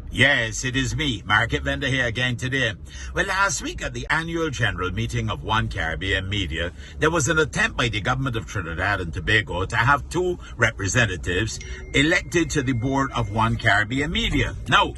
Yes, it is me, Market Vendor here again today. Well, last week at the annual general meeting of One Caribbean Media, there was an attempt by the government of Trinidad and Tobago to have two representatives elected to the board of One Caribbean Media. Now,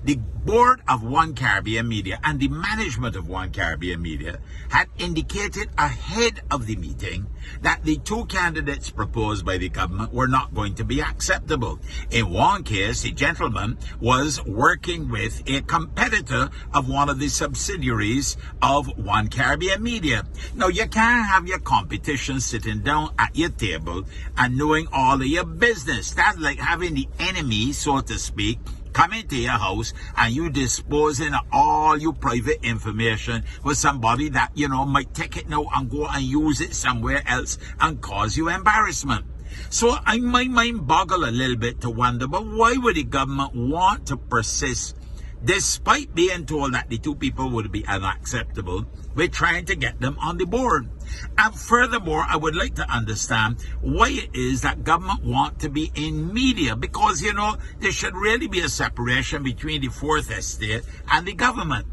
the board of One Caribbean Media and the management of One Caribbean Media had indicated ahead of the meeting that the two candidates proposed by the government were not going to be acceptable. In one case, the gentleman was working with a competitor of one of the subsidiaries of One Caribbean Media. Now, you can't have your competition sitting down at your table and knowing all of your business. That's like having the enemy, so to speak, come into your house and you disposing of all your private information with somebody that, might take it now and go and use it somewhere else and cause you embarrassment. So my mind boggle a little bit to wonder, but why would the government want to persist despite being told that the two people would be unacceptable? We're trying to get them on the board. And furthermore, I would like to understand why it is that government want to be in media, because, there should really be a separation between the fourth estate and the government.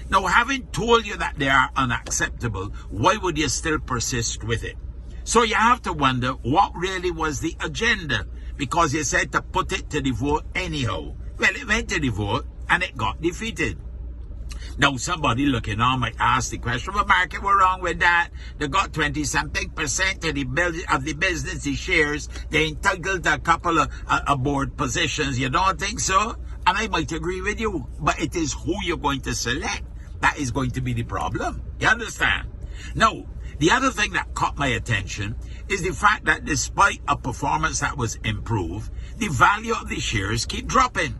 Now, having told you that they are unacceptable, why would you still persist with it? So you have to wonder what really was the agenda, because you said to put it to the vote anyhow. Well, it went to the vote and it got defeated. Now, somebody looking on might ask the question, well, Market, what's wrong with that? They got 20-something% of the business, the shares. They're entitled to a couple of board positions. You don't think so? And I might agree with you, but it is who you're going to select that is going to be the problem. You understand? Now, the other thing that caught my attention is the fact that despite a performance that was improved, the value of the shares keep dropping.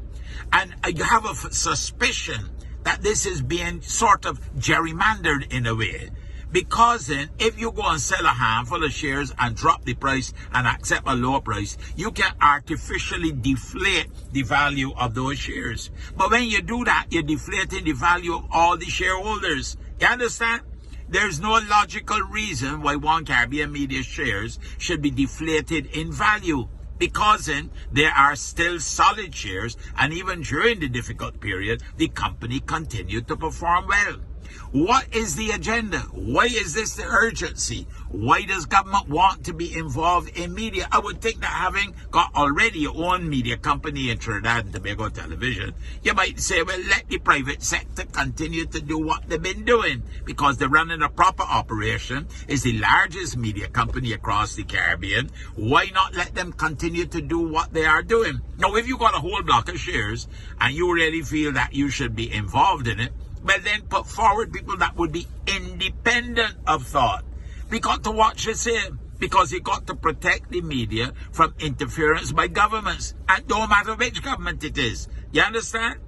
And I have a suspicion that this is being sort of gerrymandered in a way. Because then, if you go and sell a handful of shares and drop the price and accept a lower price, you can artificially deflate the value of those shares. But when you do that, you're deflating the value of all the shareholders. You understand? There's no logical reason why One Caribbean Media shares should be deflated in value, because then there are still solid shares, and even during the difficult period, the company continued to perform well. What is the agenda? Why is this the urgency? Why does government want to be involved in media? I would think that having got already your own media company in Trinidad and Tobago Television, you might say, well, let the private sector continue to do what they've been doing, because they're running a proper operation. It's the largest media company across the Caribbean. Why not let them continue to do what they are doing? Now, if you got a whole block of shares and you really feel that you should be involved in it, but then put forward people that would be independent of thought. We got to watch this here, because you got to protect the media from interference by governments, and no matter which government it is. You understand?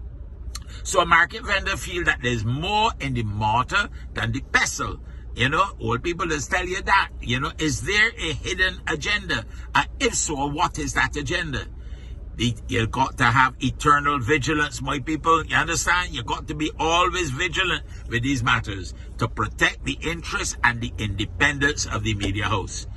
So a Market Vendor feel that there's more in the mortar than the pestle. Old people just tell you that. Is there a hidden agenda? And if so, what is that agenda? You got to have eternal vigilance, my people. You understand? You got to be always vigilant with these matters to protect the interests and the independence of the media house.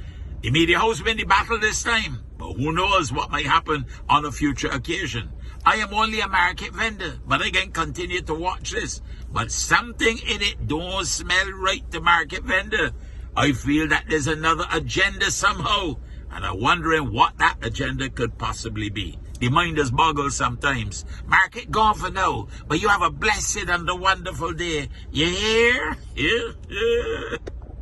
The media house win the battle this time, but who knows what might happen on a future occasion. I am only a Market Vendor, but I can continue to watch this. But something in it don't smell right to Market Vendor. I feel that there's another agenda somehow, and I'm wondering what that agenda could possibly be. The mind is boggled sometimes. Market, gone for now, but you have a blessed and a wonderful day. You hear? Yeah.